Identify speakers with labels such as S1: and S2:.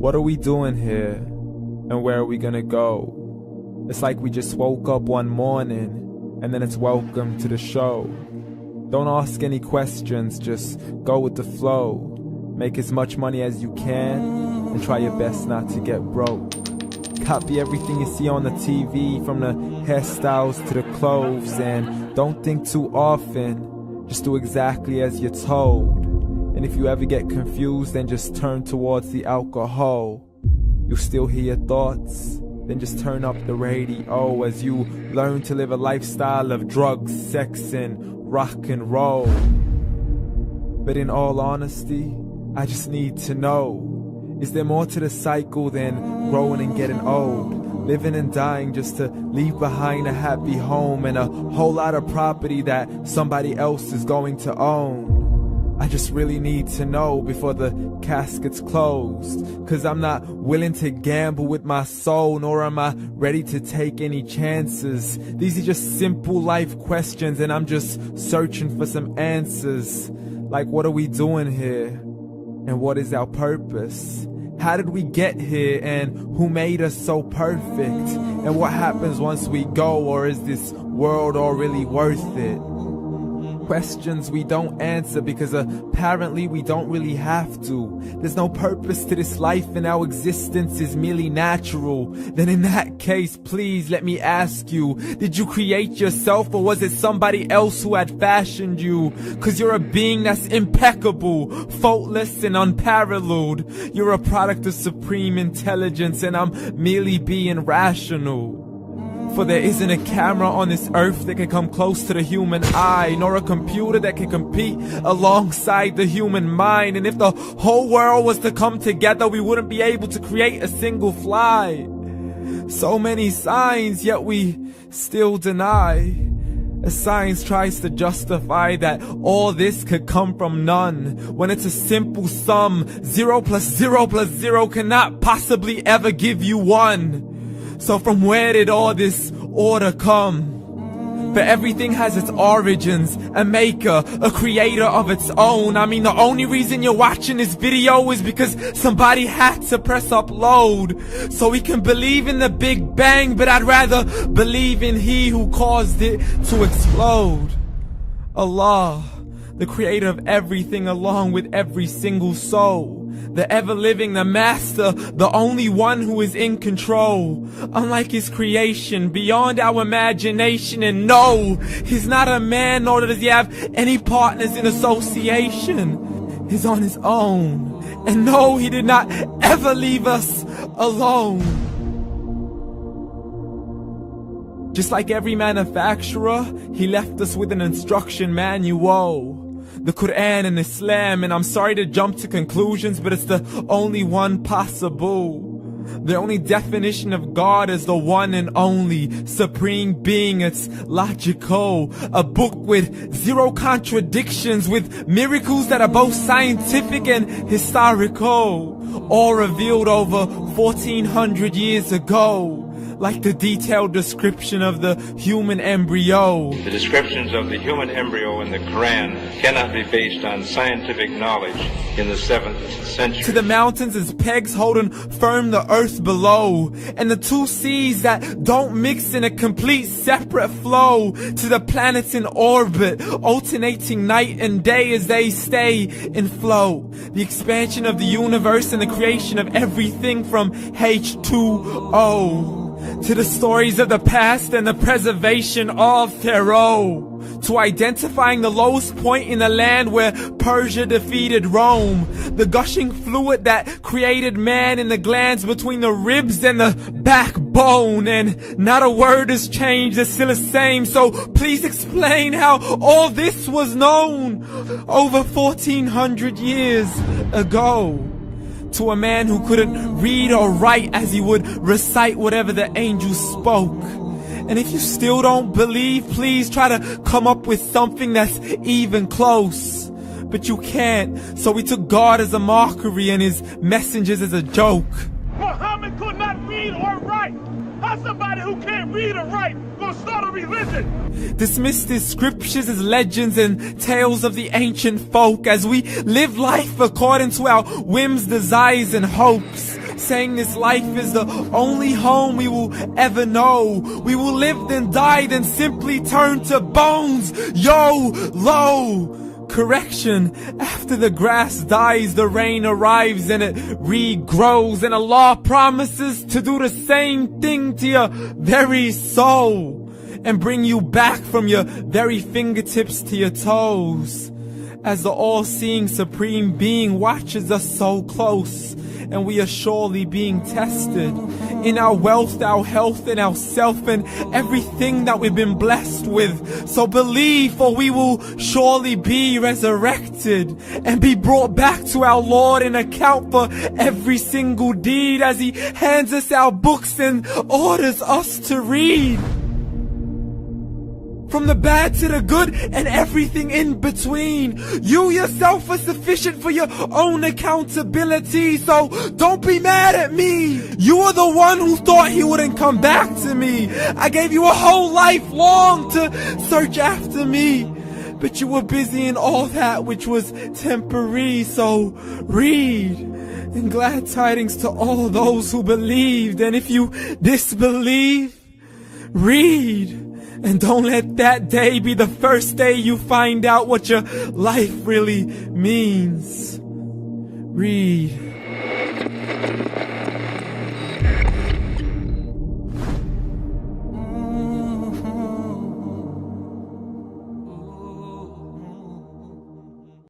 S1: What are we doing here? And where are we gonna go? It's like we just woke up one morning and then it's welcome to the show. Don't ask any questions, just go with the flow. Make as much money as you can and try your best not to get broke. Copy everything you see on the TV, from the hairstyles to the clothes, and don't think too often, just do exactly as you're told. And if you ever get confused, then just turn towards the alcohol. You still hear your thoughts? Then just turn up the radio as you learn to live a lifestyle of drugs, sex, and rock and roll. But in all honesty, I just need to know, is there more to the cycle than growing and getting old? Living and dying just to leave behind a happy home and a whole lot of property that somebody else is going to own. I just really need to know before the casket's closed, 'cause I'm not willing to gamble with my soul, nor am I ready to take any chances. These are just simple life questions and I'm just searching for some answers. Like, what are we doing here? And what is our purpose? How did we get here, and who made us so perfect? And what happens once we go, or is this world all really worth it? Questions we don't answer because apparently we don't really have to. There's no purpose to this life and our existence is merely natural. Then in that case, please let me ask you, did you create yourself, or was it somebody else who had fashioned you? 'Cause you're a being that's impeccable, faultless and unparalleled. You're a product of supreme intelligence and I'm merely being rational. For there isn't a camera on this earth that can come close to the human eye, nor a computer that can compete alongside the human mind. And if the whole world was to come together, we wouldn't be able to create a single fly. So many signs, yet we still deny. As science tries to justify that all this could come from none, when it's a simple sum. 0 plus 0 plus 0 cannot possibly ever give you 1. So from where did all this order come? For everything has its origins, a maker, a creator of its own. I mean, the only reason you're watching this video is because somebody had to press upload. So we can believe in the Big Bang, but I'd rather believe in He who caused it to explode. Allah, the creator of everything along with every single soul. The ever-living, the master, the only one who is in control. Unlike his creation, beyond our imagination. And no, he's not a man, nor does he have any partners in association. He's on his own. And no, he did not ever leave us alone. Just like every manufacturer, he left us with an instruction manual. The Quran and Islam, and I'm sorry to jump to conclusions, but it's the only one possible. The only definition of God is the one and only supreme being. It's logical. A book with 0 contradictions, with miracles that are both scientific and historical, all revealed over 1400 years ago. Like the detailed description of the human embryo.
S2: The descriptions of the human embryo in the Quran cannot be based on scientific knowledge in the 7th century.
S1: To the mountains as pegs holding firm the earth below, and the 2 seas that don't mix in a complete separate flow. To the planets in orbit, alternating night and day as they stay in flow. The expansion of the universe and the creation of everything from H2O. To the stories of the past and the preservation of Pharaoh. To identifying the lowest point in the land where Persia defeated Rome. The gushing fluid that created man in the glands between the ribs and the backbone. And not a word has changed, it's still the same. So please explain how all this was known over 1400 years ago. To a man who couldn't read or write, as he would recite whatever the angels spoke. And if you still don't believe, please try to come up with something that's even close. But you can't, so we took God as a mockery and his messengers as a joke.
S3: Muhammad could not read or write. How's somebody who can't read or write gonna start a religion?
S1: Dismissed his scriptures as legends and tales of the ancient folk, as we live life according to our whims, desires, and hopes. saying this life is the only home we will ever know. We will live then die, then simply turn to bones. YOLO! Correction, after the grass dies, the rain arrives and it regrows, and Allah promises to do the same thing to your very soul and bring you back from your very fingertips to your toes, as the all-seeing supreme being watches us so close, and we are surely being tested in our wealth, our health, and our self, and everything that we've been blessed with. So believe, for we will surely be resurrected and be brought back to our Lord and account for every single deed, as He hands us our books and orders us to read. From the bad to the good and everything in between. You yourself are sufficient for your own accountability, so don't be mad at me. You are the one who thought He wouldn't come back to me. I gave you a whole life long to search after me, but you were busy in all that which was temporary. So read, and glad tidings to all those who believed. And if you disbelieve, read. And don't let that day be the first day you find out what your life really means. Read.